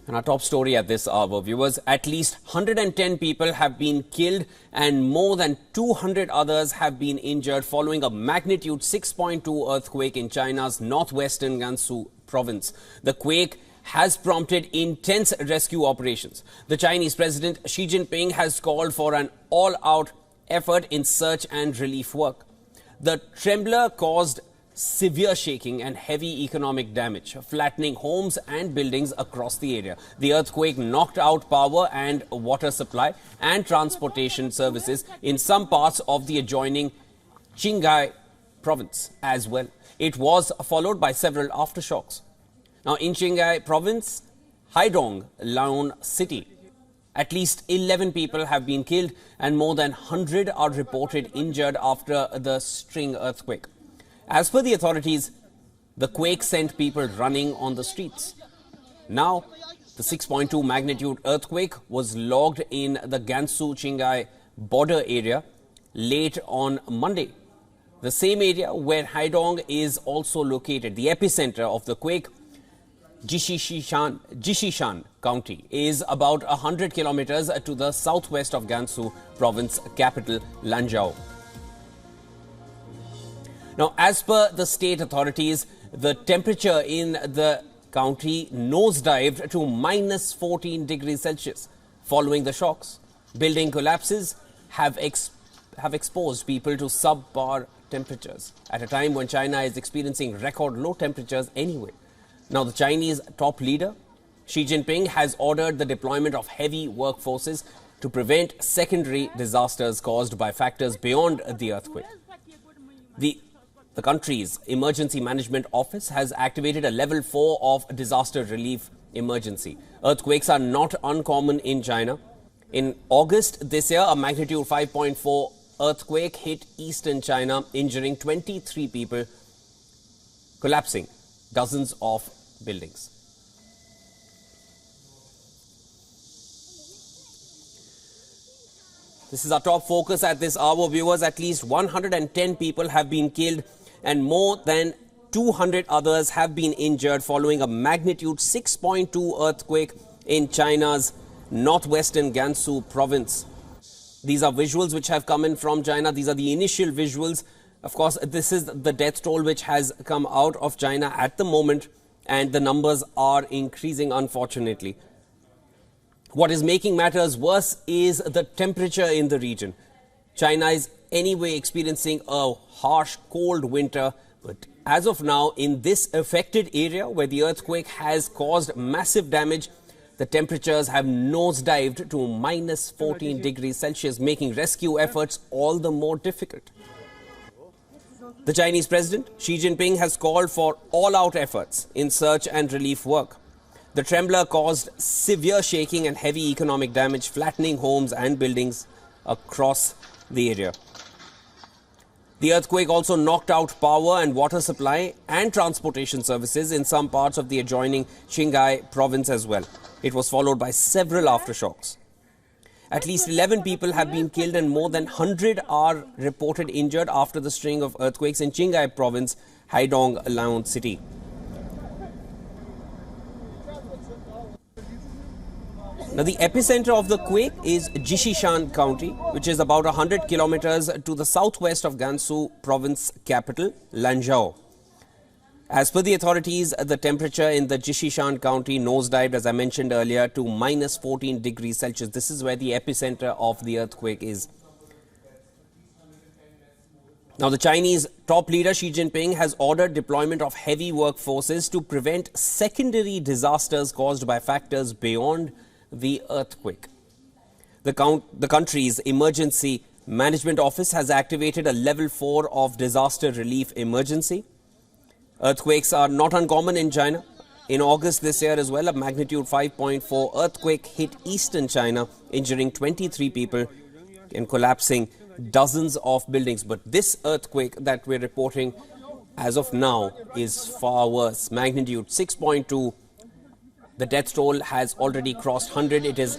And our top story at this hour, viewers, at least 110 people have been killed and more than 200 others have been injured following a magnitude 6.2 earthquake in China's northwestern Gansu province. The quake has prompted intense rescue operations. The Chinese President Xi Jinping has called for an all-out effort in search and relief work. The trembler caused severe shaking and heavy economic damage, flattening homes and buildings across the area. The earthquake knocked out power and water supply and transportation services in some parts of the adjoining Qinghai province as well. It was followed by several aftershocks. Now, in Qinghai province, Haidong Laon city, at least 11 people have been killed and more than 100 are reported injured after the string earthquake. As per the authorities, the quake sent people running on the streets. Now, the 6.2 magnitude earthquake was logged in the Gansu-Qinghai border area late on Monday. The same area where Haidong is also located. The epicenter of the quake, Jishishan County, is about 100 kilometers to the southwest of Gansu province capital Lanzhou. Now, as per the state authorities, the temperature in the county nosedived to minus 14 degrees Celsius following the shocks. Building collapses have exposed people to subpar temperatures at a time when China is experiencing record low temperatures anyway. Now, the Chinese top leader, Xi Jinping, has ordered the deployment of heavy workforces to prevent secondary disasters caused by factors beyond the earthquake. The country's Emergency Management Office has activated a level 4 of disaster relief emergency. Earthquakes are not uncommon in China. In August this year, a magnitude 5.4 earthquake hit eastern China, injuring 23 people, collapsing dozens of buildings. This is our top focus at this hour, viewers. At least 110 people have been killed and more than 200 others have been injured following a magnitude 6.2 earthquake in China's northwestern Gansu province. These are visuals which have come in from China. These are the initial visuals. Of course, this is the death toll which has come out of China at the moment, and the numbers are increasing, unfortunately. What is making matters worse is the temperature in the region. China is anyway experiencing a harsh, cold winter, but as of now, in this affected area where the earthquake has caused massive damage, the temperatures have nosedived to minus 14 degrees Celsius, making rescue efforts all the more difficult. The Chinese President Xi Jinping has called for all-out efforts in search and relief work. The trembler caused severe shaking and heavy economic damage, flattening homes and buildings across the area. The earthquake also knocked out power and water supply and transportation services in some parts of the adjoining Qinghai province as well. It was followed by several aftershocks. At least 11 people have been killed and more than 100 are reported injured after the string of earthquakes in Qinghai province, Haidong Laon city. Now, the epicenter of the quake is Jishishan County, which is about 100 kilometers to the southwest of Gansu province capital, Lanzhou. As per the authorities, the temperature in the Jishishan County nosedived, as I mentioned earlier, to minus 14 degrees Celsius. This is where the epicenter of the earthquake is. Now, the Chinese top leader Xi Jinping has ordered deployment of heavy workforces to prevent secondary disasters caused by factors beyond the earthquake. The country's Emergency Management Office has activated a level 4 of disaster relief emergency. Earthquakes are not uncommon in China. In August this year as well, a magnitude 5.4 earthquake hit eastern China, injuring 23 people and collapsing dozens of buildings. But this earthquake that we're reporting as of now is far worse. Magnitude 6.2. The death toll has already crossed 100. It is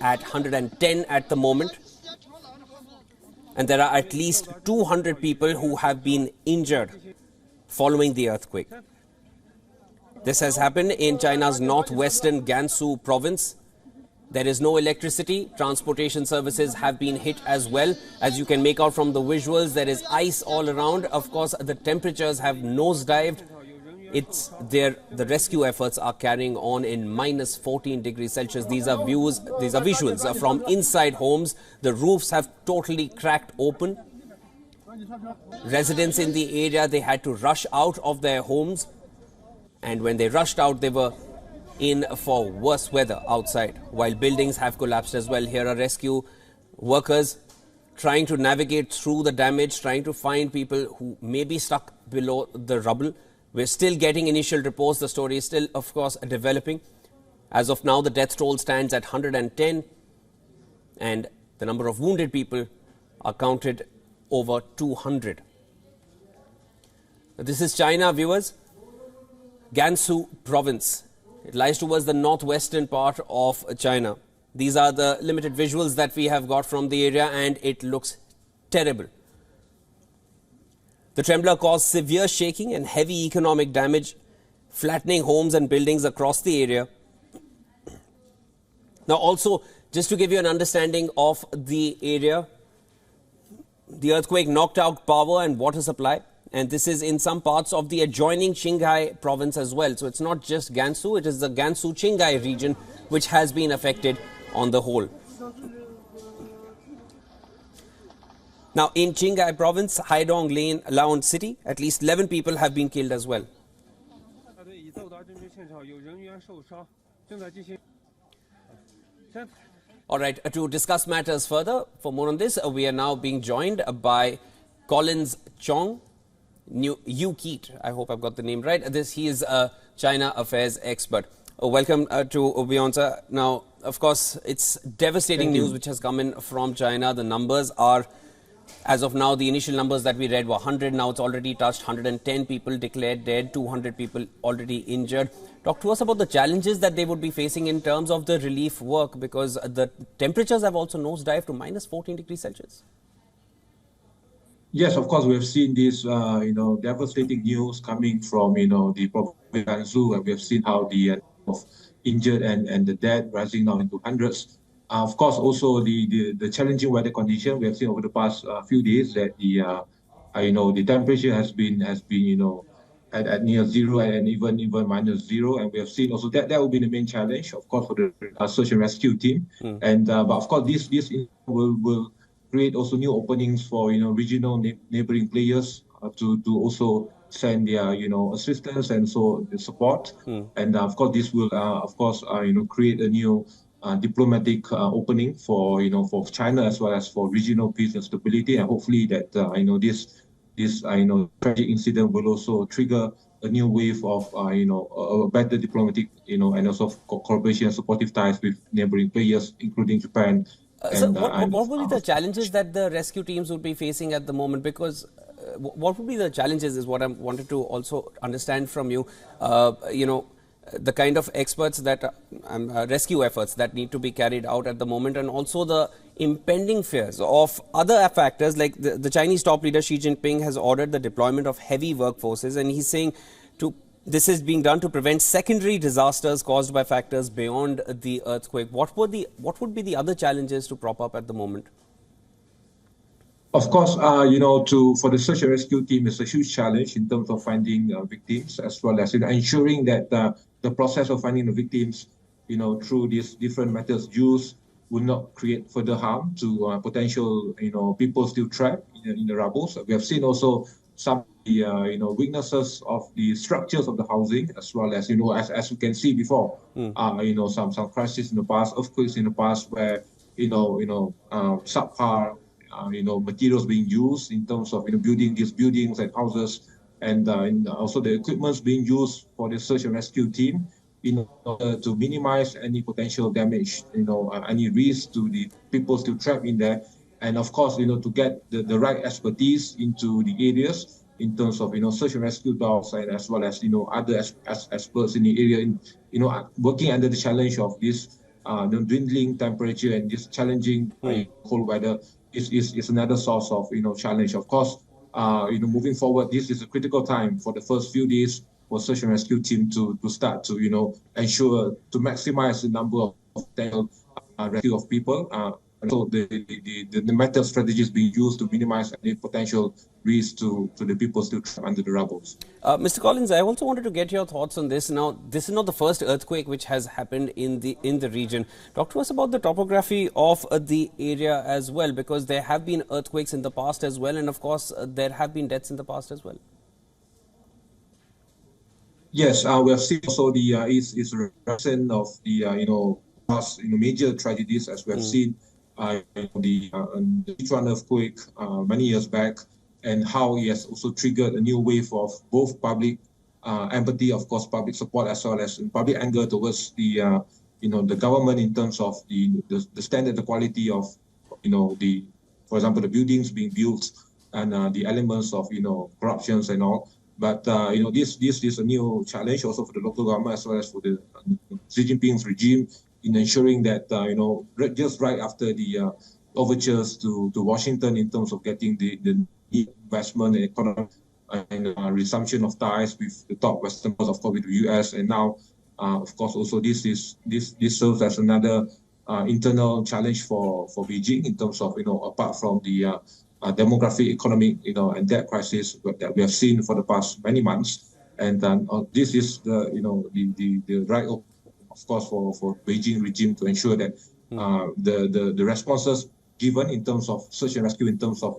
at 110 at the moment. And there are at least 200 people who have been injured following the earthquake. This has happened in China's northwestern Gansu province. There is no electricity. Transportation services have been hit as well. As you can make out from the visuals, there is ice all around. Of course, the temperatures have nosedived. The rescue efforts are carrying on in minus 14 degrees Celsius. These are visuals from inside homes. The roofs have totally cracked open. Residents in the area, they had to rush out of their homes. And when they rushed out, they were in for worse weather outside, while buildings have collapsed as well. Here are rescue workers trying to navigate through the damage, trying to find people who may be stuck below the rubble. We're still getting initial reports. The story is still, of course, developing. As of now, the death toll stands at 110, and the number of wounded people are counted over 200. This is China, viewers. Gansu province. It lies towards the northwestern part of China. These are the limited visuals that we have got from the area, and it looks terrible. The trembler caused severe shaking and heavy economic damage, flattening homes and buildings across the area. Now, also, just to give you an understanding of the area, the earthquake knocked out power and water supply. And this is in some parts of the adjoining Qinghai province as well. So it's not just Gansu, it is the Gansu-Qinghai region which has been affected on the whole. Now, in Qinghai province, Haidong Lane, Laon city, at least 11 people have been killed as well. All right, to discuss matters further, for more on this, we are now being joined by Collins Chong. Yu Keat, I hope I've got the name right. He is a China affairs expert. Welcome to WION, sir. Now, of course, it's devastating news which has come in from China. The numbers are, as of now, the initial numbers that we read were 100. Now it's already touched 110 people declared dead, 200 people already injured. Talk to us about the challenges that they would be facing in terms of the relief work, because the temperatures have also nosedived to minus 14 degrees Celsius. Yes, of course, we have seen this, devastating news coming from, the province of Gansu, and we have seen how the of injured and the dead rising now into hundreds. Of course, also the challenging weather condition we have seen over the past few days, that the temperature has been at near zero and even minus zero, and we have seen also that will be the main challenge, of course, for the search and rescue team. But of course, this will create also new openings for regional neighboring players to also send their assistance and so the support. And of course, this will create a new diplomatic opening for for China as well as for regional peace and stability. And hopefully that this tragic incident will also trigger a new wave of a better diplomatic and also cooperation and supportive ties with neighboring players, including Japan. So what will be the challenges that the rescue teams would be facing at the moment? Because what would be the challenges is what I wanted to also understand from you. The kind of experts that rescue efforts that need to be carried out at the moment, and also the impending fears of other factors, like the Chinese top leader Xi Jinping has ordered the deployment of heavy workforces, and he's saying this is being done to prevent secondary disasters caused by factors beyond the earthquake. What would be the other challenges to prop up at the moment? Of course, for the search and rescue team, it's a huge challenge in terms of finding victims, as well as ensuring that the process of finding the victims, through these different methods used, will not create further harm to potential, people still trapped in the rubble. So we have seen also some weaknesses of the structures of the housing, as well as as you can see before, some crises in the past, earthquakes in the past, where subpar materials being used in terms of building these buildings and houses, and also the equipments being used for the search and rescue team in order to minimize any potential damage, any risk to the people still trapped in there. And of course, to get the right expertise into the areas in terms of search and rescue dogs, and as well as other experts in the area, working under the challenge of this dwindling temperature and this challenging cold weather is another source of challenge. Of course, moving forward, this is a critical time for the first few days for search and rescue team to start to, ensure to maximize the number of potential rescue of people. And so the method strategies being used to minimize any potential risk to the people still trapped under the rubble. Mr. Collins, I also wanted to get your thoughts on this. Now, this is not the first earthquake which has happened in the region. Talk to us about the topography of the area as well, because there have been earthquakes in the past as well, and of course there have been deaths in the past as well. Yes, we have seen also the is a reason of the past major tragedies, as we have seen the Sichuan earthquake many years back, and how it has also triggered a new wave of both public empathy, of course, public support, as well as public anger towards the the government in terms of the standard, the quality of for example, the buildings being built and the elements of corruptions and all. But this is a new challenge also for the local government as well as for the Xi Jinping's regime in ensuring that just right after the overtures to Washington in terms of getting the investment and economic and resumption of ties with the top Western powers, of course, with the US, and now of course also this serves as another internal challenge for Beijing in terms of apart from the demographic, economic, and debt crisis that we have seen for the past many months, and this is the right, of course, for Beijing regime to ensure that the responses given in terms of search and rescue, in terms of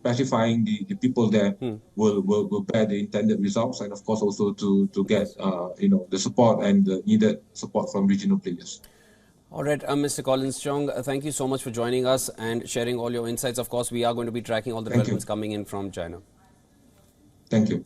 pacifying the people there, will bear the intended results, and of course also to get the support and the needed support from regional players. All right, Mr. Collins Chong, thank you so much for joining us and sharing all your insights. Of course, we are going to be tracking all the developments coming in from China. Thank you.